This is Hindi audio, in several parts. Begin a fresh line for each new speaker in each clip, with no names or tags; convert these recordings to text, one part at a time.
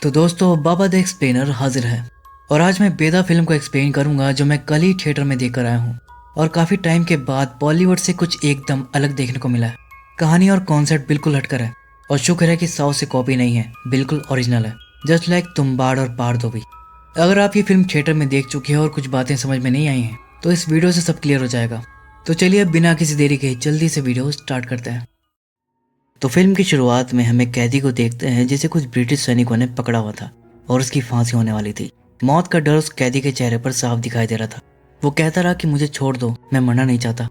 तो दोस्तों, बाबा द एक्सप्लेनर हाजिर है। और आज मैं बेदा फिल्म को एक्सप्लेन करूंगा जो मैं कल ही थिएटर में देख कर आया हूँ। और काफ़ी टाइम के बाद बॉलीवुड से कुछ एकदम अलग देखने को मिला है। कहानी और कॉन्सेप्ट बिल्कुल हटकर है। और शुक्र है कि साउथ से कॉपी नहीं है, बिल्कुल ओरिजिनल है। जस्ट लाइक तुम्बाड़ और पार दो भी। अगर आप ये फिल्म थिएटर में देख चुके हैं और कुछ बातें समझ में नहीं आई हैं तो इस वीडियो से सब क्लियर हो जाएगा। तो चलिए अब बिना किसी देरी के जल्दी से वीडियो स्टार्ट करते हैं। तो फिल्म की शुरुआत में हमें कैदी को देखते हैं जिसे कुछ ब्रिटिश सैनिकों ने पकड़ा हुआ था और उसकी फांसी होने वाली थी। मौत का डर उस कैदी के चेहरे पर साफ दिखाई दे रहा था। वो कहता रहा कि मुझे छोड़ दो, मैं मरना नहीं चाहता।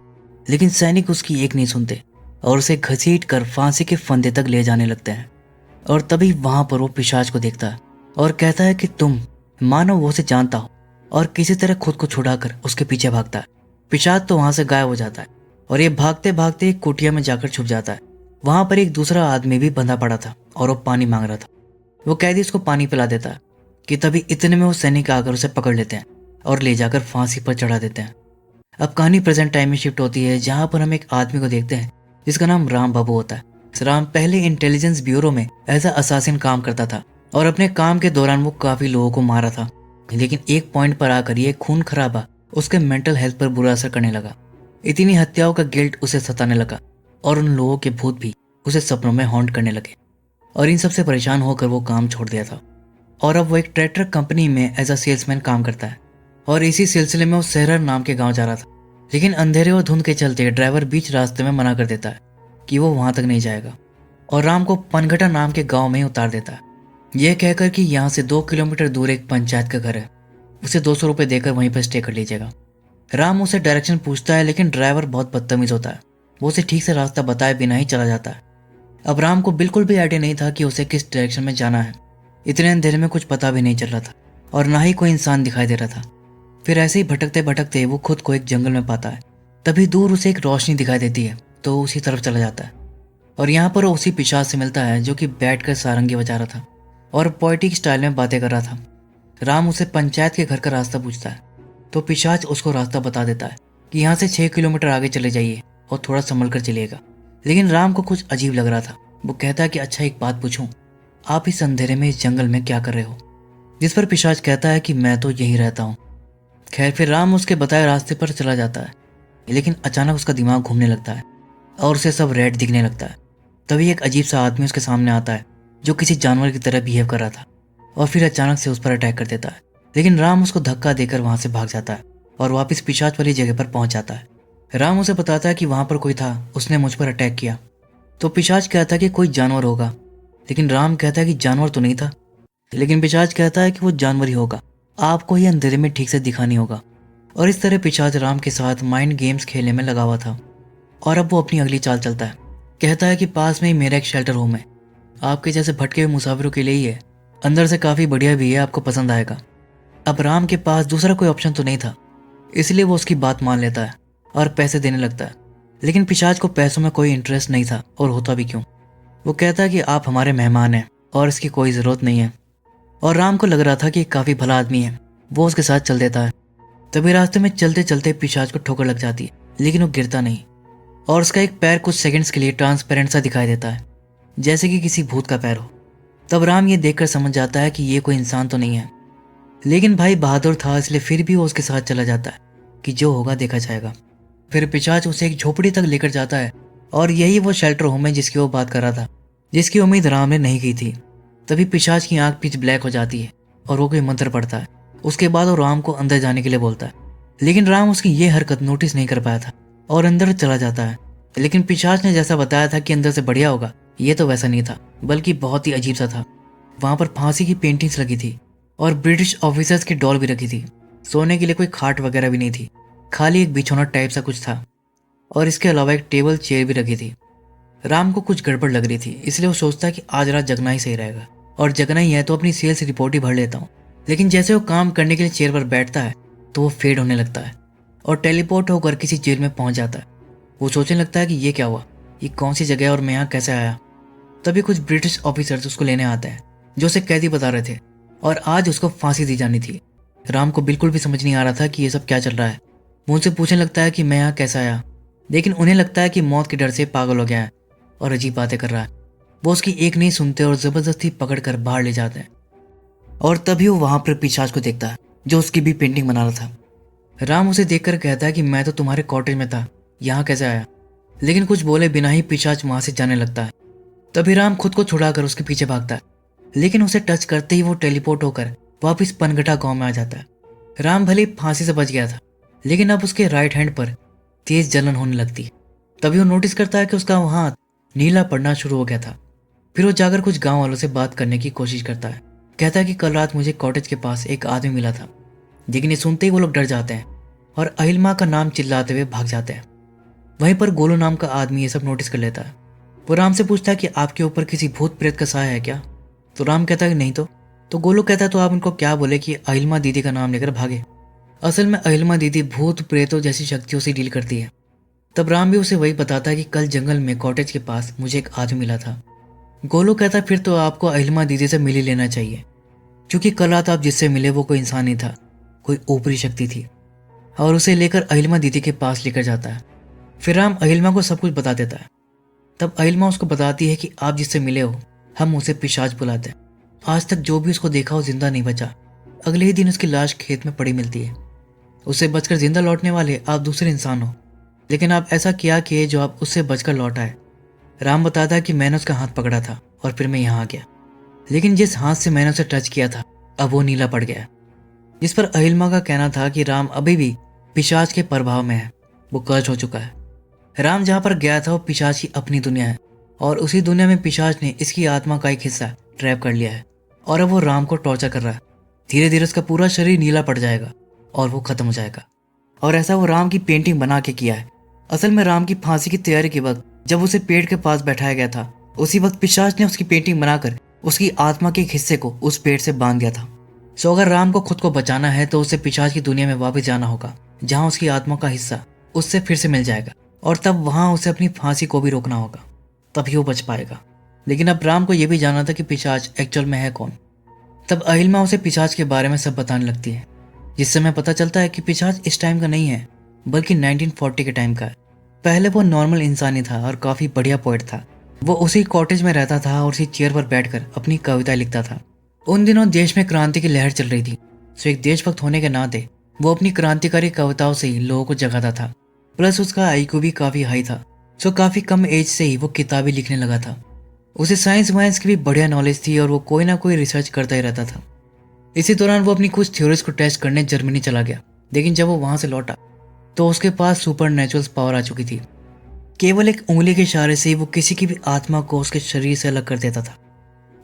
लेकिन सैनिक उसकी एक नहीं सुनते और उसे घसीट कर फांसी के फंदे तक ले जाने लगते हैं। और तभी वहां पर वो पिशाच को देखता है और कहता है कि तुम, मानो वो उसे जानता हो, और किसी तरह खुद को छुड़ाकर उसके पीछे भागता है। पिशाच तो वहां से गायब हो जाता है और ये भागते भागते एक कुटिया में जाकर छुप जाता है। वहां पर एक दूसरा आदमी भी बंधा पड़ा था और वो पानी मांग रहा था। वो कैदी उसको पानी पिला देता है कि तभी इतने में वो सैनिक आकर उसे पकड़ लेते हैं और ले जाकर फांसी पर चढ़ा देते हैं। अब कहानी प्रेजेंट टाइम में शिफ्ट होती है जहां पर हम एक आदमी को देखते हैं जिसका नाम राम बाबू होता है। राम पहले इंटेलिजेंस ब्यूरो में एज असासिन काम करता था और अपने काम के दौरान वो काफी लोगों को मारा था। लेकिन एक पॉइंट पर आकर ये खून खराबा उसके मेंटल हेल्थ पर बुरा असर करने लगा। इतनी हत्याओं का गिल्ट उसे सताने लगा और उन लोगों के भूत भी उसे सपनों में हॉन्ट करने लगे। और इन सब से परेशान होकर वो काम छोड़ दिया था और अब वो एक ट्रैक्टर कंपनी में एज अ सेल्समैन काम करता है। और इसी सिलसिले में वो सहरर नाम के गांव जा रहा था। लेकिन अंधेरे और धुंध के चलते ड्राइवर बीच रास्ते में मना कर देता है कि वो वहां तक नहीं जाएगा और राम को पनघटा नाम के गांव में ही उतार देता है, यह कहकर कि यहाँ से 2 किलोमीटर दूर एक पंचायत का घर है, उसे 200 रुपये देकर वहीं पर स्टे कर लीजिएगा। राम उसे डायरेक्शन पूछता है लेकिन ड्राइवर बहुत बदतमीज होता है। वो उसे ठीक से रास्ता बताए बिना ही चला जाता है। अब राम को बिल्कुल भी आइडिया नहीं था कि उसे किस डायरेक्शन में जाना है। इतने अंधेरे में कुछ पता भी नहीं चल रहा था और ना ही कोई इंसान दिखाई दे रहा था। फिर ऐसे ही भटकते भटकते वो खुद को एक जंगल में पाता है। तभी दूर उसे एक रोशनी दिखाई देती है तो उसी तरफ चला जाता है और यहाँ पर वो उसी पिशाच से मिलता है जो कि बैठकर सारंगी बजा रहा था और पोएटिक स्टाइल में बातें कर रहा था। राम उसे पंचायत के घर का रास्ता पूछता है तो पिशाच उसको रास्ता बता देता है कि यहाँ से 6 किलोमीटर आगे चले जाइए और थोड़ा संभल कर चलिएगा। लेकिन राम को कुछ अजीब लग रहा था। वो कहता है कि अच्छा एक बात पूछूं, आप इस अंधेरे में इस जंगल में क्या कर रहे हो? जिस पर पिशाच कहता है कि मैं तो यहीं रहता हूँ। खैर फिर राम उसके बताए रास्ते पर चला जाता है लेकिन अचानक उसका दिमाग घूमने लगता है और उसे सब रेड दिखने लगता है। तभी एक अजीब सा आदमी उसके सामने आता है जो किसी जानवर की तरह बिहेव कर रहा था और फिर अचानक से उस पर अटैक कर देता है। लेकिन राम उसको धक्का देकर वहां से भाग जाता है और वापस पिशाच वाली जगह पर पहुंच जाता है। राम उसे बताता है कि वहां पर कोई था, उसने मुझ पर अटैक किया। तो पिशाच कहता है कि कोई जानवर होगा। लेकिन राम कहता है कि जानवर तो नहीं था। लेकिन पिशाच कहता है कि वो जानवर ही होगा, आपको ही अंधेरे में ठीक से दिखा नहीं होगा। और इस तरह पिशाच राम के साथ माइंड गेम्स खेलने में लगा हुआ था और अब वो अपनी अगली चाल चलता है। कहता है कि पास में ही मेरा एक शेल्टर होम है, आपके जैसे भटके हुए मुसाफिरों के लिए ही है, अंदर से काफ़ी बढ़िया भी है, आपको पसंद आएगा। अब राम के पास दूसरा कोई ऑप्शन तो नहीं था, इसलिए वो उसकी बात मान लेता है और पैसे देने लगता है। लेकिन पिशाच को पैसों में कोई इंटरेस्ट नहीं था और होता भी क्यों। वो कहता है कि आप हमारे मेहमान हैं और इसकी कोई ज़रूरत नहीं है। और राम को लग रहा था कि काफ़ी भला आदमी है, वो उसके साथ चल देता है। तभी रास्ते में चलते चलते पिशाच को ठोकर लग जाती है लेकिन वो गिरता नहीं और उसका एक पैर कुछ सेकंड्स के लिए ट्रांसपेरेंट सा दिखाई देता है, जैसे कि किसी भूत का पैर हो। तब राम ये देखकर समझ जाता है कि ये कोई इंसान तो नहीं है। लेकिन भाई बहादुर था इसलिए फिर भी वो उसके साथ चला जाता है कि जो होगा देखा जाएगा। फिर पिशाच उसे एक झोपड़ी तक लेकर जाता है और यही वो शेल्टर होम है जिसकी वो बात कर रहा था, जिसकी उम्मीद राम ने नहीं की थी। तभी पिशाच की आंख पिच ब्लैक हो जाती है और वो कोई मंत्र पढ़ता है। उसके बाद वो राम को अंदर जाने के लिए बोलता है लेकिन राम उसकी ये हरकत नोटिस नहीं कर पाया था और अंदर चला जाता है। लेकिन पिशाच ने जैसा बताया था कि अंदर से बढ़िया होगा, ये तो वैसा नहीं था बल्कि बहुत ही अजीब सा था। वहां पर फांसी की पेंटिंग्स लगी थी और ब्रिटिश ऑफिसर्स की डॉल भी रखी थी। सोने के लिए कोई खाट वगैरह भी नहीं थी, खाली एक बिछौना टाइप सा कुछ था और इसके अलावा एक टेबल चेयर भी रखी थी। राम को कुछ गड़बड़ लग रही थी इसलिए वो सोचता है कि आज रात जगना ही सही रहेगा और जगना ही है तो अपनी सेल्स रिपोर्ट ही भर लेता हूँ। लेकिन जैसे वो काम करने के लिए चेयर पर बैठता है तो वो फेड होने लगता है और टेलीपोर्ट होकर किसी जेल में पहुंच जाता है। वो सोचने लगता है कि ये क्या हुआ, ये कौन सी जगह है और मैं यहाँ कैसे आया। तभी कुछ ब्रिटिश ऑफिसर्स उसको लेने आते हैं जो उसे कैदी बता रहे थे और आज उसको फांसी दी जानी थी। राम को बिल्कुल भी समझ नहीं आ रहा था कि ये सब क्या चल रहा है। वो उनसे पूछने लगता है कि मैं यहाँ कैसे आया, लेकिन उन्हें लगता है कि मौत के डर से पागल हो गया है और अजीब बातें कर रहा है। वो उसकी एक नहीं सुनते और ज़बरदस्ती पकड़ कर बाहर ले जाते हैं और तभी वो वहां पर पिशाच को देखता है जो उसकी भी पेंटिंग बना रहा था। राम उसे देखकर कहता है कि मैं तो तुम्हारे कॉटेज में था, यहाँ कैसे आया? लेकिन कुछ बोले बिना ही पिशाच वहां से जाने लगता है। तभी राम खुद को छुड़ाकर उसके पीछे भागता है, लेकिन उसे टच करते ही वो टेलीपोर्ट होकर वापिस पनगटा गांव में आ जाता है। राम भले फांसी से बच गया था, लेकिन अब उसके राइट हैंड पर तेज जलन होने लगती है। तभी वो नोटिस करता है कि उसका हाथ नीला पड़ना शुरू हो गया था। फिर वो जाकर कुछ गांव वालों से बात करने की कोशिश करता है। कहता है कि कल रात मुझे कॉटेज के पास एक आदमी मिला था। लेकिन ये सुनते ही वो लोग डर जाते हैं और अहिलमा का नाम चिल्लाते हुए भाग जाते हैं। वहीं पर गोलू नाम का आदमी ये सब नोटिस कर लेता है। वो राम से पूछता है कि आपके ऊपर किसी भूत प्रेत का साया है क्या? तो राम कहता है कि नहीं। तो गोलू कहता है तो आप उनको क्या बोले कि अहिलमा दीदी का नाम लेकर भागे। असल में अहिलमा दीदी भूत प्रेतों जैसी शक्तियों से डील करती है। तब राम भी उसे वही बताता है कि कल जंगल में कॉटेज के पास मुझे एक आदमी मिला था। गोलू कहता है फिर तो आपको अहिलमा दीदी से मिल ही लेना चाहिए, क्योंकि कल रात आप जिससे मिले वो कोई इंसान नहीं था, कोई ऊपरी शक्ति थी। और उसे लेकर अहिलमा दीदी के पास लेकर जाता है। फिर राम अहिलमा को सब कुछ बता देता है। तब अहिलमा उसको बताती है कि आप जिससे मिले हो हम उसे पिशाच बुलाते हैं। आज तक जो भी उसको देखा वो जिंदा नहीं बचा। अगले ही दिन उसकी लाश खेत में पड़ी मिलती है। उससे बचकर जिंदा लौटने वाले आप दूसरे इंसान हो, लेकिन आप ऐसा क्या किए जो आप उससे बचकर लौट आए? राम बताता है कि मैंने उसका हाथ पकड़ा था और फिर मैं यहाँ आ गया, लेकिन जिस हाथ से मैंने उसे टच किया था अब वो नीला पड़ गया। जिस पर अहिलमा का कहना था कि राम अभी भी पिशाच के प्रभाव में है, वो कर्ज हो चुका है। राम जहाँ पर गया था वो पिशाच की अपनी दुनिया है और उसी दुनिया में पिशाच ने इसकी आत्मा का एक हिस्सा ट्रैप कर लिया है और अब वो राम को टॉर्चर कर रहा है। धीरे धीरे उसका पूरा शरीर नीला पड़ जाएगा और वो खत्म हो जाएगा। और ऐसा वो राम की पेंटिंग बना के किया है। असल में राम की फांसी की तैयारी के वक्त जब उसे पेड़ के पास बैठाया गया था, उसी वक्त पिशाच ने उसकी पेंटिंग बनाकर उसकी आत्मा के एक हिस्से को उस पेड़ से बांध दिया था। सो अगर राम को खुद को बचाना है तो उसे पिशाच की दुनिया में वापस जाना होगा, जहाँ उसकी आत्मा का हिस्सा उससे फिर से मिल जाएगा और तब वहां उसे अपनी फांसी को भी रोकना होगा, तभी वो बच पाएगा। लेकिन अब राम को यह भी जानना था कि पिशाच एक्चुअल में है कौन। तब अहिलमा उसे पिशाच के बारे में सब बताने लगती है, जिससे हमें पता चलता है कि पिशाच इस टाइम का नहीं है बल्कि 1940 के टाइम का है। पहले वो नॉर्मल इंसान ही था और काफी बढ़िया पोएट था। वो उसी कॉटेज में रहता था और उसी चेयर पर बैठकर अपनी कविता लिखता था। उन दिनों देश में क्रांति की लहर चल रही थी, सो एक देशभक्त होने के नाते वो अपनी क्रांतिकारी कविताओं से ही लोगों को जगाता था। प्लस उसका आईक्यू भी काफी हाई था, सो काफी कम एज से ही वो किताबें लिखने लगा था। उसे साइंस वाइंस की भी बढ़िया नॉलेज थी और वो कोई ना कोई रिसर्च करता ही रहता था। इसी दौरान वो अपनी कुछ थ्योरीज को टेस्ट करने जर्मनी चला गया, लेकिन जब वो वहां से लौटा तो उसके पास सुपर नेचुरल पावर आ चुकी थी। केवल एक उंगली के इशारे से ही वो किसी की भी आत्मा को उसके शरीर से अलग कर देता था,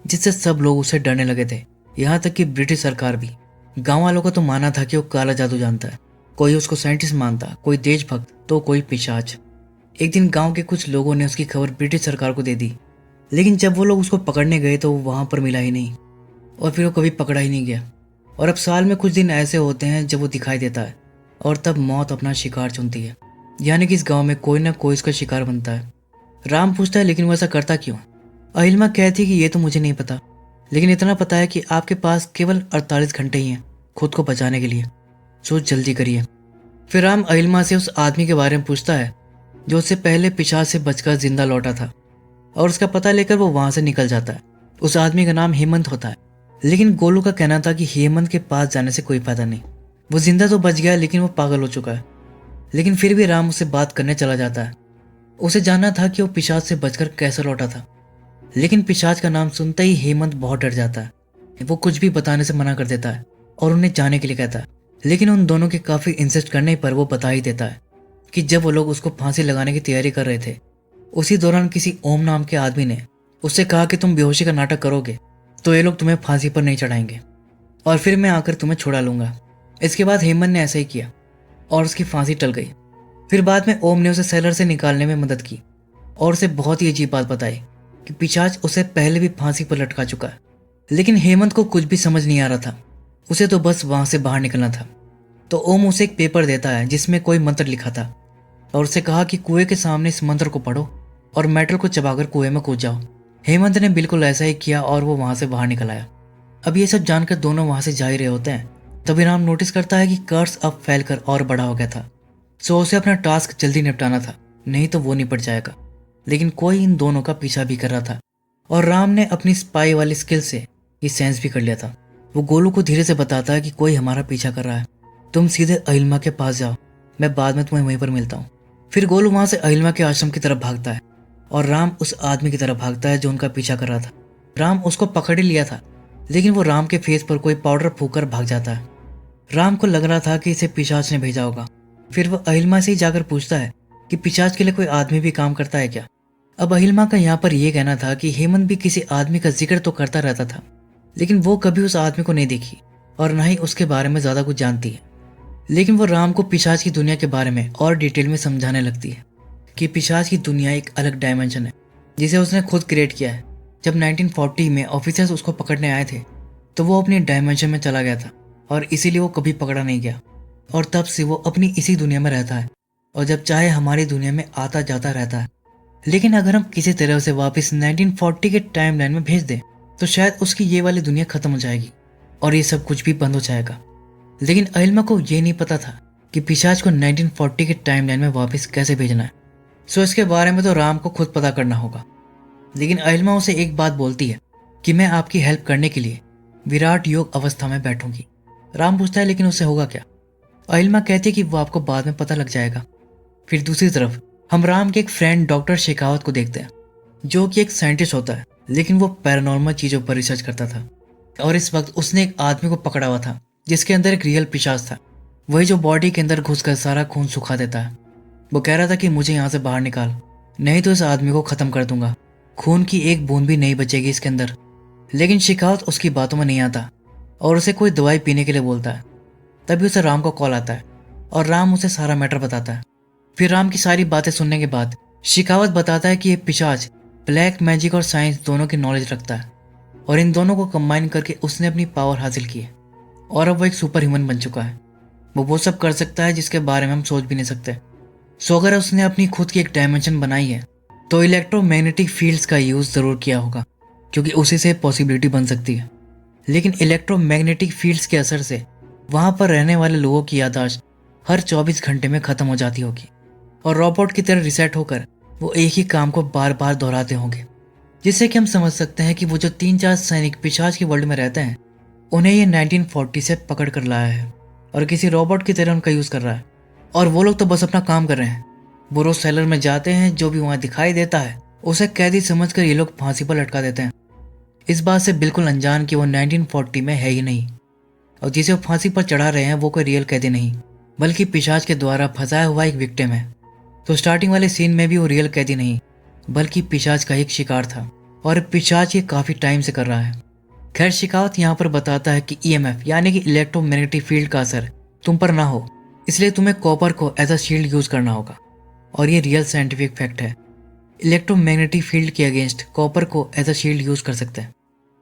जिससे सब लोग उससे डरने लगे थे, यहाँ तक कि ब्रिटिश सरकार भी। गांव वालों का तो मानना था कि वो काला जादू जानता है, कोई उसको साइंटिस्ट मानता, कोई देशभक्त तो कोई पिशाच। एक दिन गांव के कुछ लोगों ने उसकी खबर ब्रिटिश सरकार को दे दी, लेकिन जब वो लोग उसको पकड़ने गए तो वो वहां पर मिला ही नहीं और फिर वो कभी पकड़ा ही नहीं गया। और अब साल में कुछ दिन ऐसे होते हैं जब वो दिखाई देता है और तब मौत अपना शिकार चुनती है, यानी कि इस गांव में कोई ना कोई इसका शिकार बनता है। राम पूछता है लेकिन वो ऐसा करता क्यों? अहिलमा कहती है कि ये तो मुझे नहीं पता, लेकिन इतना पता है कि आपके पास केवल 48 घंटे ही हैं खुद को बचाने के लिए, सो जल्दी करिए। फिर राम अहिलमा से उस आदमी के बारे में पूछता है जो उससे पहले पिशाच से बचकर जिंदा लौटा था, और उसका पता लेकर वो वहां से निकल जाता है। उस आदमी का नाम हेमंत होता है, लेकिन गोलू का कहना था कि हेमंत के पास जाने से कोई फायदा नहीं, वो जिंदा तो बच गया लेकिन वो पागल हो चुका है। लेकिन फिर भी राम उससे बात करने चला जाता है। उसे जानना था कि वो पिशाच से बचकर कैसे लौटा था, लेकिन पिशाच का नाम सुनते ही हेमंत बहुत डर जाता है। वो कुछ भी बताने से मना कर देता है और उन्हें जाने के लिए कहता है, लेकिन उन दोनों के काफी इंसिस्ट करने पर वो बता ही देता है कि जब वो लोग उसको फांसी लगाने की तैयारी कर रहे थे, उसी दौरान किसी ओम नाम के आदमी ने उससे कहा कि तुम बेहोशी का नाटक करोगे तो ये लोग तुम्हें फांसी पर नहीं चढ़ाएंगे और फिर मैं आकर तुम्हें छुड़ा लूंगा। इसके बाद हेमंत ने ऐसा ही किया और उसकी फांसी टल गई। फिर बाद में ओम ने उसे सेलर से निकालने में मदद की और उसे बहुत ही अजीब बात बताई कि पिशाच उसे पहले भी फांसी पर लटका चुका है। लेकिन हेमंत को कुछ भी समझ नहीं आ रहा था, उसे तो बस वहां से बाहर निकलना था। तो ओम उसे एक पेपर देता है जिसमें कोई मंत्र लिखा था और उसे कहा कि कुएं के सामने इस मंत्र को पढ़ो और मेटल को चबाकर कुएं में कूद जाओ। हेमंत ने बिल्कुल ऐसा ही किया और वो वहां से बाहर निकल आया। अब ये सब जानकर दोनों वहां से जा ही रहे होते हैं, तभी राम नोटिस करता है कि कर्स अब फैलकर और बड़ा हो गया था। सो उसे अपना टास्क जल्दी निपटाना था, नहीं तो वो निपट जाएगा। लेकिन कोई इन दोनों का पीछा भी कर रहा था और राम ने अपनी स्पाई वाली स्किल से ये सेंस भी कर लिया था। वो गोलू को धीरे से बताता है कि कोई हमारा पीछा कर रहा है, तुम सीधे अहिल्मा के पास जाओ, मैं बाद में तुम्हें वहीं पर मिलता हूँ। फिर गोलू वहां से अहिल्मा के आश्रम की तरफ भागता है और राम उस आदमी की तरफ भागता है जो उनका पीछा कर रहा था। राम उसको पकड़ ही लिया था, लेकिन वो राम के फेस पर कोई पाउडर फूंक भाग जाता है। राम को लग रहा था कि इसे पिशाच ने भेजा होगा। फिर वह अहिल्मा से ही जाकर पूछता है कि पिशाच के लिए कोई आदमी भी काम करता है क्या। अब अहिल्मा का यहाँ पर यह कहना था कि हेमंत भी किसी आदमी का जिक्र तो करता रहता था, लेकिन वो कभी उस आदमी को नहीं देखी और न ही उसके बारे में ज्यादा कुछ जानती है। लेकिन वो राम को पिशाच की दुनिया के बारे में और डिटेल में समझाने लगती है कि पिशाच की दुनिया एक अलग डायमेंशन है जिसे उसने खुद क्रिएट किया है। जब 1940 में ऑफिसर्स उसको पकड़ने आए थे तो वो अपनी डायमेंशन में चला गया था और इसीलिए वो कभी पकड़ा नहीं गया, और तब से वो अपनी इसी दुनिया में रहता है और जब चाहे हमारी दुनिया में आता जाता रहता है। लेकिन अगर हम किसी तरह उसे वापस 1940 के टाइमलाइन में भेज दें तो शायद उसकी ये वाली दुनिया खत्म हो जाएगी और ये सब कुछ भी बंद हो जाएगा। लेकिन अहिल्मा को ये नहीं पता था कि पिशाच को 1940 के टाइमलाइन में वापस कैसे भेजना है। सो इसके बारे में तो राम को खुद पता करना होगा। लेकिन अहिल्मा उसे एक बात बोलती है कि मैं आपकी हेल्प करने के लिए विराट योग अवस्था में बैठूंगी। राम पूछता है लेकिन उससे होगा क्या। अहिल्मा कहती है कि वो आपको बाद में पता लग जाएगा। फिर दूसरी तरफ हम राम के एक फ्रेंड डॉक्टर शेखावत को देखते हैं, जो कि एक साइंटिस्ट होता है, लेकिन वो पैरानॉर्मल चीजों पर रिसर्च करता था। और इस वक्त उसने एक आदमी को पकड़ा हुआ था जिसके अंदर एक रियल पिशाच था, वही जो बॉडी के अंदर घुसकर सारा खून सुखा देता है। वो कह रहा था कि मुझे यहाँ से बाहर निकाल, नहीं तो इस आदमी को खत्म कर दूंगा, खून की एक बूंद भी नहीं बचेगी इसके अंदर। लेकिन शेखावत उसकी बातों में नहीं आता और उसे कोई दवाई पीने के लिए बोलता है। तभी उसे राम का कॉल आता है और राम उसे सारा मैटर बताता है। फिर राम की सारी बातें सुनने के बाद शेखावत बताता है कि ये पिशाच ब्लैक मैजिक और साइंस दोनों की नॉलेज रखता है और इन दोनों को कंबाइन करके उसने अपनी पावर हासिल की है और अब वो एक सुपर ह्यूमन बन चुका है। वो सब कर सकता है जिसके बारे में हम सोच भी नहीं सकते। सो अगर उसने अपनी खुद की एक डायमेंशन बनाई है तो इलेक्ट्रोमैग्नेटिक फील्ड्स का यूज जरूर किया होगा, क्योंकि उसी से पॉसिबिलिटी बन सकती है। लेकिन इलेक्ट्रोमैग्नेटिक फील्ड्स के असर से वहां पर रहने वाले लोगों की याददाश्त हर 24 घंटे में खत्म हो जाती होगी और रोबोट की तरह रिसेट होकर वो एक ही काम को बार बार दोहराते होंगे, जिससे कि हम समझ सकते हैं कि वो जो 3-4 सैनिक पिशाच की वर्ल्ड में रहते हैं उन्हें ये 1940 से पकड़ कर लाया है और किसी रोबोट की तरह उनका यूज कर रहा है। और वो लोग तो बस अपना काम कर रहे हैं। वो रोज सेलर में जाते हैं, जो भी वहां दिखाई देता है उसे कैदी समझकर ये लोग फांसी पर लटका देते हैं, इस बात से बिल्कुल अनजान कि वो 1940 में है ही नहीं और जिसे वो फांसी पर चढ़ा रहे हैं वो कोई रियल कैदी नहीं बल्कि पिशाच के द्वारा फंसाया हुआ एक विक्टिम है। तो स्टार्टिंग वाले सीन में भी वो रियल कैदी नहीं बल्कि पिशाच का एक शिकार था और पिशाच ये काफी टाइम से कर रहा है। खैर शेखावत यहाँ पर बताता है कि ईएमएफ यानी कि इलेक्ट्रोमैग्नेटिक फील्ड का असर तुम पर ना हो, इसलिए तुम्हें कॉपर को एज अ शील्ड यूज करना होगा और ये रियल साइंटिफिक फैक्ट है। इलेक्ट्रोमैग्नेटिक फील्ड के अगेंस्ट कॉपर को एज अ शील्ड यूज कर सकते हैं।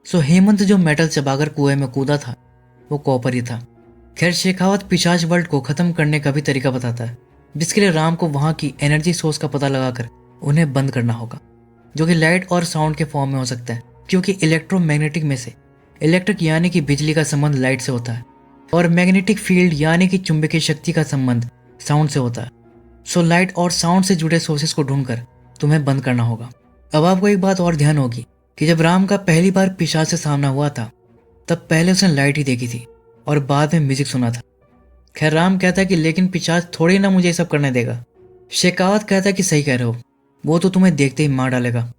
सो हेमंत जो मेटल चबाकर कुएं में कूदा था वो कॉपर ही था। खैर शेखावत पिशाच वर्ल्ड को खत्म करने का भी तरीका बताता है, जिसके लिए राम को वहां की एनर्जी सोर्स का पता लगाकर उन्हें बंद करना होगा, जो कि लाइट और साउंड के फॉर्म में हो सकता है, क्योंकि इलेक्ट्रोमैग्नेटिक में से इलेक्ट्रिक यानी कि बिजली का संबंध लाइट से होता है और मैग्नेटिक फील्ड यानी कि चुंबकीय शक्ति का संबंध साउंड से होता है। सो लाइट और साउंड से जुड़े सोर्सेस को ढूंढकर तुम्हें बंद करना होगा। अब आपको एक बात और ध्यान होगी कि जब राम का पहली बार पिशाच से सामना हुआ था तब पहले उसने लाइट ही देखी थी और बाद में म्यूजिक सुना था। खैर राम कहता है कि लेकिन पिशाच थोड़ी ना मुझे ये सब करने देगा। शेखावत कहता है कि सही कह रहे हो, वो तो तुम्हें देखते ही मार डालेगा।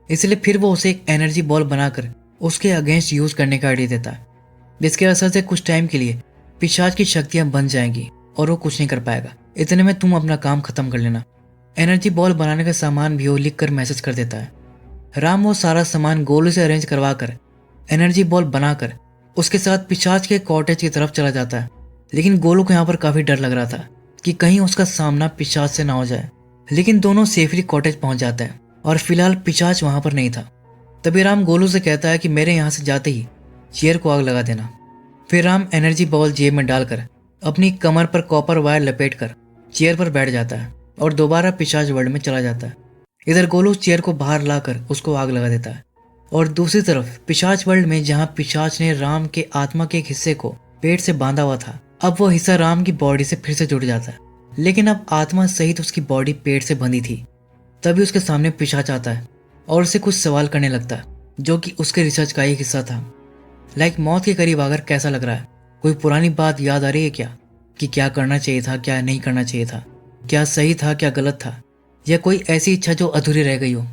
इसलिए फिर वो उसे एक एनर्जी बॉल बनाकर उसके अगेंस्ट यूज करने का आइडिया देता है, जिसके असर से कुछ टाइम के लिए पिशाच की शक्तियां बन जाएंगी और वो कुछ नहीं कर पाएगा। इतने में तुम अपना काम खत्म कर लेना। एनर्जी बॉल बनाने का सामान भी वो लिख कर मैसेज कर देता है। राम वो सारा सामान गोलू से अरेंज करवा कर एनर्जी बॉल बनाकर उसके साथ पिशाच के कॉटेज की तरफ चला जाता है। लेकिन गोलू को यहाँ पर काफी डर लग रहा था कि कहीं उसका सामना पिशाच से ना हो जाए। लेकिन दोनों सेफली कॉटेज पहुंच जाते हैं और फिलहाल पिशाच वहां पर नहीं था। तभी राम गोलू से कहता है कि मेरे यहाँ से जाते ही चेयर को आग लगा देना। फिर राम एनर्जी बॉल जेब में डालकर अपनी कमर पर कॉपर वायर लपेट कर चेयर पर बैठ जाता है और दोबारा पिशाच वर्ल्ड में चला जाता है। इधर गोलू चेयर को बाहर लाकर उसको आग लगा देता है और दूसरी तरफ पिशाच वर्ल्ड में जहां पिशाच ने राम के आत्मा के एक हिस्से को पेट से बांधा हुआ था, अब वो हिस्सा राम की बॉडी से फिर से जुड़ जाता है। लेकिन अब आत्मा सहित उसकी बॉडी पेट से बंधी थी। तभी उसके सामने पिशाच आता है और उसे कुछ सवाल करने लगता है, जो कि उसके रिसर्च का एक हिस्सा था। लाइक मौत के करीब आकर कैसा लग रहा है? कोई पुरानी बात याद आ रही है क्या? कि क्या करना चाहिए था, क्या नहीं करना चाहिए था, क्या सही था, क्या गलत था, या कोई ऐसी इच्छा जो अधूरी रह गई हो?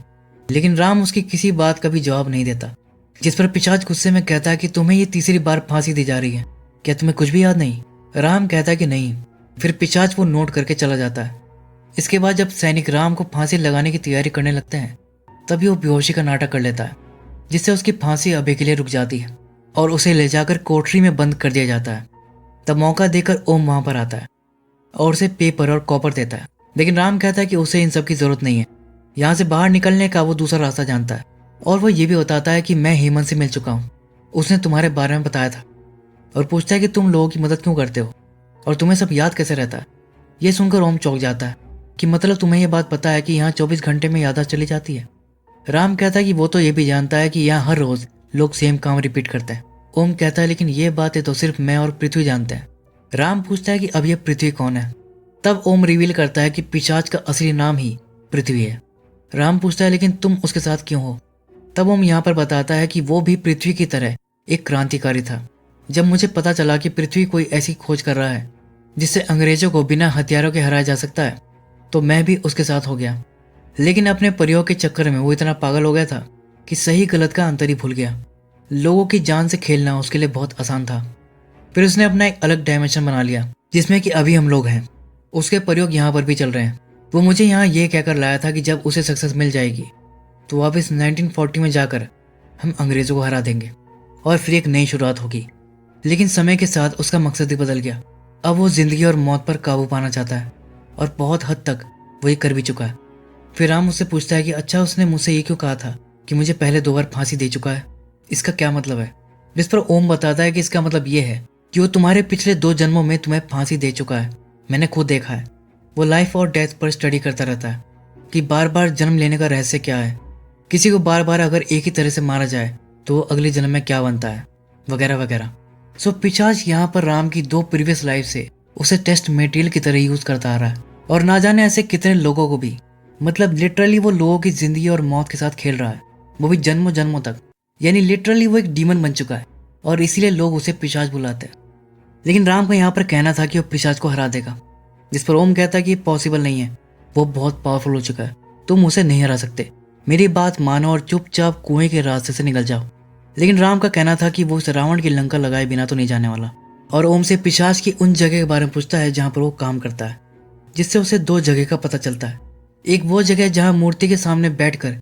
लेकिन राम उसकी किसी बात का भी जवाब नहीं देता, जिस पर पिशाच गुस्से में कहता है कि तुम्हें ये तीसरी बार फांसी दी जा रही है, क्या तुम्हें कुछ भी याद नहीं? राम कहता है कि नहीं। फिर पिशाच वो नोट करके चला जाता है। इसके बाद जब सैनिक राम को फांसी लगाने की तैयारी करने लगते हैं, तभी वो बेहोशी का नाटक कर लेता है, जिससे उसकी फांसी अभी के लिए रुक जाती है और उसे ले जाकर कोठरी में बंद कर दिया जाता है। तब मौका देकर ओम वहां पर आता है और उसे पेपर और कॉपर देता है। लेकिन राम कहता है कि उसे इन सब की जरूरत नहीं है, यहाँ से बाहर निकलने का वो दूसरा रास्ता जानता है। और वो ये भी बताता है कि मैं हेमंत से मिल चुका हूँ, उसने तुम्हारे बारे में बताया था, और पूछता है कि तुम लोगों की मदद क्यों करते हो और तुम्हें सब याद कैसे रहता है। ये सुनकर ओम चौंक जाता है कि मतलब तुम्हें यह बात पता है कि यहाँ 24 घंटे में याददाश्त चली जाती है। राम कहता है कि वो तो ये भी जानता है कि यहाँ हर रोज लोग सेम काम रिपीट करते हैं। ओम कहता है लेकिन ये बातें तो सिर्फ मैं और पृथ्वी जानते हैं। राम पूछता है कि अब ये पृथ्वी कौन है? तब ओम रिवील करता है कि पिशाच का असली नाम ही पृथ्वी है। राम पूछता है लेकिन तुम उसके साथ क्यों हो? तब ओम यहाँ पर बताता है कि वो भी पृथ्वी की तरह एक क्रांतिकारी था। जब मुझे पता चला कि पृथ्वी कोई ऐसी खोज कर रहा है जिससे अंग्रेजों को बिना हथियारों के हराया जा सकता है, तो मैं भी उसके साथ हो गया। लेकिन अपने प्रयोग के चक्कर में वो इतना पागल हो गया था कि सही गलत का अंतर ही भूल गया। लोगों की जान से खेलना उसके लिए बहुत आसान था। फिर उसने अपना एक अलग डायमेंशन बना लिया जिसमें कि अभी हम लोग हैं। उसके प्रयोग यहाँ पर भी चल रहे हैं। वो मुझे यहाँ ये कहकर लाया था कि जब उसे सक्सेस मिल जाएगी तो वापस 1940 में जाकर हम अंग्रेजों को हरा देंगे और फिर एक नई शुरुआत होगी। लेकिन समय के साथ उसका मकसद ही बदल गया। अब वो जिंदगी और मौत पर काबू पाना चाहता है और बहुत हद तक वही कर भी चुका है। फिर राम उससे पूछता है कि अच्छा उसने मुझसे ये क्यों कहा था कि मुझे पहले 2 बार फांसी दे चुका है, इसका क्या मतलब है? जिस पर ओम बताता है कि इसका मतलब ये है कि वो तुम्हारे पिछले 2 जन्मों में तुम्हें फांसी दे चुका है। मैंने खुद देखा है। वो लाइफ और डेथ पर स्टडी करता रहता है कि बार बार जन्म लेने का रहस्य क्या है, किसी को बार बार अगर एक ही तरह से मारा जाए तो वो अगले जन्म में क्या बनता है, वगैरह वगैरह। सो पिशाच यहाँ पर राम की 2 प्रीवियस लाइफ से उसे टेस्ट मटेरियल की तरह यूज करता आ रहा है। और ना जाने ऐसे कितने लोगों को भी, मतलब लिटरली वो लोगों की जिंदगी और मौत के साथ खेल रहा है, वो भी जन्मों जन्मों तक। यानी लिटरली वो एक डीमन बन चुका है और इसीलिए लोग उसे पिशाच बुलाते हैं। लेकिन राम को यहाँ पर कहना था कि वो पिशाच को हरा देगा, जिस पर ओम कहता है कि पॉसिबल नहीं है, वो बहुत पावरफुल हो चुका है, तुम उसे नहीं हरा सकते। मेरी बात मानो और चुपचाप कुएं के रास्ते से निकल जाओ। लेकिन राम का कहना था कि वो उस रावण की लंका लगाए बिना तो नहीं जाने वाला। और ओम से पिशाच की उन जगह के बारे में पूछता है जहाँ पर वो काम करता है, जिससे उसे 2 जगह का पता चलता है। एक वो जगह जहाँ मूर्ति के सामने बैठकर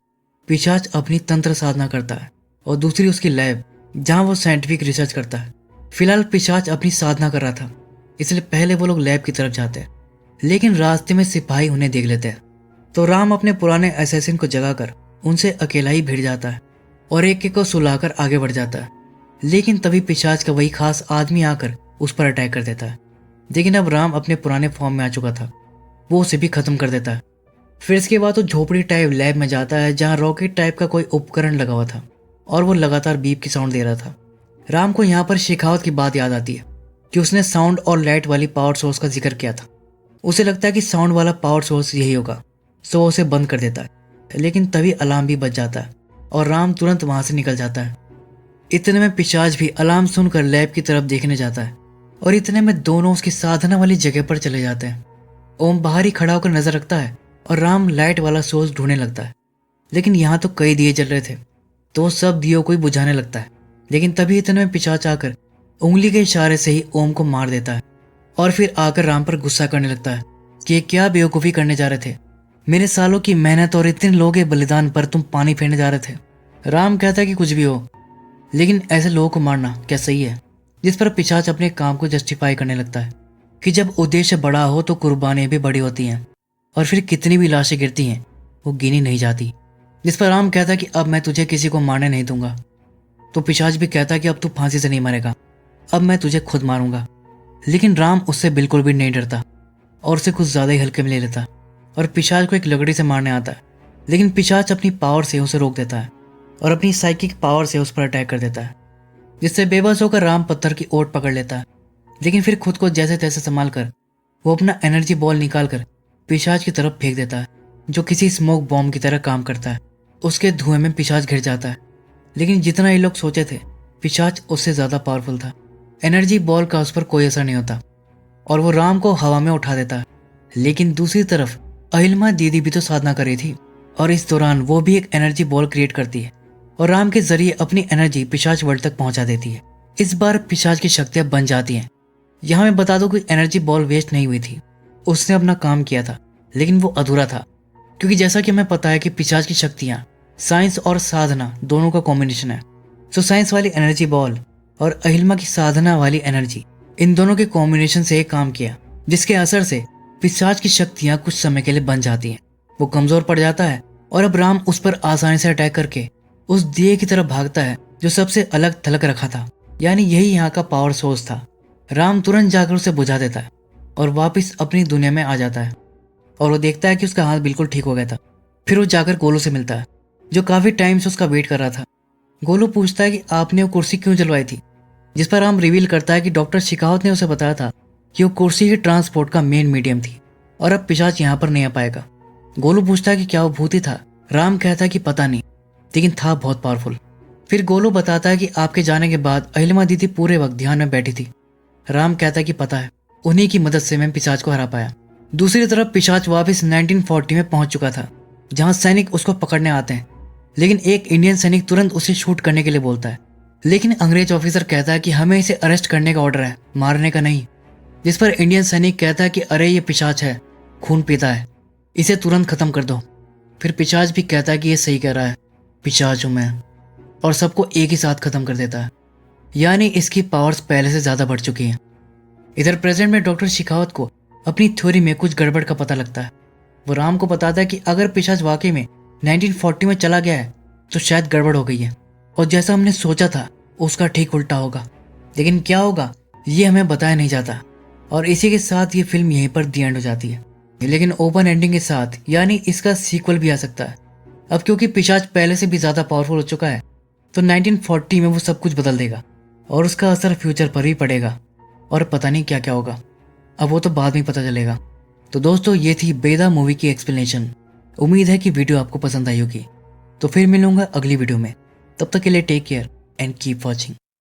पिशाच अपनी तंत्र साधना करता है और दूसरी उसकी लैब जहाँ वो साइंटिफिक रिसर्च करता है। फिलहाल पिशाच अपनी साधना कर रहा था, इसलिए पहले वो लोग लैब की तरफ जाते हैं। लेकिन रास्ते में सिपाही उन्हें देख लेते हैं, तो राम अपने पुराने असैसिन को जगाकर उनसे अकेला ही भिड़ जाता है और एक को सुलाकर आगे बढ़ जाता है। लेकिन तभी पिशाच का वही खास आदमी आकर उस पर अटैक कर देता है। लेकिन अब राम अपने पुराने फॉर्म में आ चुका था, वो उसे भी खत्म कर देता है। फिर इसके बाद वो झोपड़ी टाइप लैब में जाता है जहाँ रॉकेट टाइप का कोई उपकरण लगा हुआ था और वो लगातार बीप की साउंड दे रहा था। राम को यहाँ पर शेखावत की बात याद आती है कि उसने साउंड और लाइट वाली पावर सोर्स का जिक्र किया था। उसे लगता है कि साउंड वाला पावर सोर्स यही होगा, सो वो उसे बंद कर देता है। लेकिन तभी अलार्म भी बज जाता है और राम तुरंत वहां से निकल जाता है। इतने में पिशाच भी अलार्म सुनकर लैब की तरफ देखने जाता है और इतने में दोनों उसकी साधना वाली जगह पर चले जाते हैं। ओम बाहर ही खड़ा होकर नजर रखता है और राम लाइट वाला सोर्स ढूंढने लगता है। लेकिन यहाँ तो कई दिए जल रहे थे, तो वो सब दियों को ही बुझाने लगता है। लेकिन तभी इतने में पिशाच आकर उंगली के इशारे से ही ओम को मार देता है और फिर आकर राम पर गुस्सा करने लगता है कि ये क्या बेवकूफ़ी करने जा रहे थे, मेरे सालों की मेहनत और इतने लोगों के बलिदान पर तुम पानी फेरने जा रहे थे। राम कहता है कि कुछ भी हो, लेकिन ऐसे लोगों को मारना क्या सही है? जिस पर पिशाच अपने काम को जस्टिफाई करने लगता है कि जब उद्देश्य बड़ा हो तो कुर्बानियां भी बड़ी होती हैं और फिर कितनी भी लाशें गिरती हैं वो गिनी नहीं जाती। जिस पर राम कहता है कि अब मैं तुझे किसी को मारने नहीं दूंगा। तो पिशाच भी कहता है कि अब तू फांसी से नहीं मरेगा, अब मैं तुझे खुद मारूंगा। लेकिन राम उससे बिल्कुल भी नहीं डरता और उसे कुछ ज्यादा ही हल्के में ले लेता और पिशाच को एक लकड़ी से मारने आता है। लेकिन पिशाच अपनी पावर से उसे रोक देता है और अपनी साइकिक पावर से उस पर अटैक कर देता है, जिससे बेबस होकर राम पत्थर की ओट पकड़ लेता है। लेकिन फिर खुद को जैसे तैसे संभाल कर वो अपना एनर्जी बॉल निकाल कर पिशाच की तरफ फेंक देता है, जो किसी स्मोक बॉम्ब की तरह काम करता है। उसके धुएं में पिशाच घिर जाता है। लेकिन जितना ये लोग सोचे थे पिशाच उससे ज़्यादा पावरफुल था। एनर्जी बॉल का उस पर कोई असर नहीं होता और वो राम को हवा में उठा देता है। लेकिन दूसरी तरफ अहिल्मा दीदी भी तो साधना कर रही थी और इस दौरान वो भी एक एनर्जी बॉल क्रिएट करती है और राम के जरिए अपनी एनर्जी पिशाच वर्ल्ड तक पहुंचा देती है। इस बार पिशाच की शक्तियां बन जाती हैं। यहाँ मैं बता दूं कि एनर्जी बॉल वेस्ट नहीं हुई थी, उसने अपना काम किया था, लेकिन वो अधूरा था क्योंकि जैसा कि हमें पता है कि पिशाच की शक्तियां साइंस और साधना दोनों का कॉम्बिनेशन है। सो साइंस वाली एनर्जी बॉल और अहिल्मा की साधना वाली एनर्जी, इन दोनों के कॉम्बिनेशन से एक काम किया जिसके असर से पिशाच की शक्तियां कुछ समय के लिए बन जाती हैं। वो कमजोर पड़ जाता है और अब राम उस पर आसानी से अटैक करके उस दिए की तरफ भागता है जो सबसे अलग थलग रखा था। यानी यही यहाँ का पावर सोर्स था। राम तुरंत जाकर उसे बुझा देता है और वापस अपनी दुनिया में आ जाता है और वो देखता है कि उसका हाथ बिल्कुल ठीक हो गया था। फिर वो जाकर गोलू से मिलता है जो काफी टाइम से उसका वेट कर रहा था। गोलू पूछता है कि आपने वो कुर्सी क्यों जलवाई थी, जिस पर राम रिवील करता है कि डॉक्टर शिकावत ने उसे बताया था कि वो कुर्सी ही ट्रांसपोर्ट का मेन मीडियम थी और अब पिशाच यहाँ पर नहीं आ पाएगा। गोलू पूछता है कि क्या वो भूत था। राम कहता है कि पता नहीं, लेकिन था बहुत पावरफुल। फिर गोलू बताता है कि आपके जाने के बाद अहिल्मा दीदी पूरे वक्त ध्यान में बैठी थी। राम कहता है कि पता है, उन्हीं की मदद से मैं पिशाच को हरा पाया। दूसरी तरफ पिशाच वापस 1940 में पहुंच चुका था जहां सैनिक उसको पकड़ने आते हैं, लेकिन एक इंडियन सैनिक तुरंत उसे शूट करने के लिए बोलता है। लेकिन अंग्रेज ऑफिसर कहता है कि हमें इसे अरेस्ट करने का ऑर्डर है, मारने का नहीं। जिस पर इंडियन सैनिक कहता है कि अरे ये पिशाच है, खून पीता है, इसे तुरंत खत्म कर दो। फिर पिशाच भी कहता है कि ये सही कह रहा है, पिशाच हूं मैं, और सबको एक ही साथ खत्म कर देता है। यानी इसकी पावर्स पहले से ज्यादा बढ़ चुकी हैं। इधर प्रेजेंट में डॉक्टर शिकावत को अपनी थ्योरी में कुछ गड़बड़ का पता लगता है। वो राम को बताता है कि अगर पिशाच वाकई में 1940 में चला गया है तो शायद गड़बड़ हो गई है और जैसा हमने सोचा था उसका ठीक उल्टा होगा। लेकिन क्या होगा ये हमें बताया नहीं जाता और इसी के साथ ये फिल्म यहीं पर दी एंड हो जाती है। लेकिन ओपन एंडिंग के साथ, यानी इसका सीक्वल भी आ सकता है। अब क्योंकि पिशाच पहले से भी ज्यादा पावरफुल हो चुका है तो 1940 में वो सब कुछ बदल देगा और उसका असर फ्यूचर पर भी पड़ेगा और पता नहीं क्या क्या होगा। अब वो तो बाद में पता चलेगा। तो दोस्तों ये थी बेदा मूवी की एक्सप्लेनेशन। उम्मीद है कि वीडियो आपको पसंद आई होगी। तो फिर मिलूंगा अगली वीडियो में। तब तक के लिए take care and keep watching.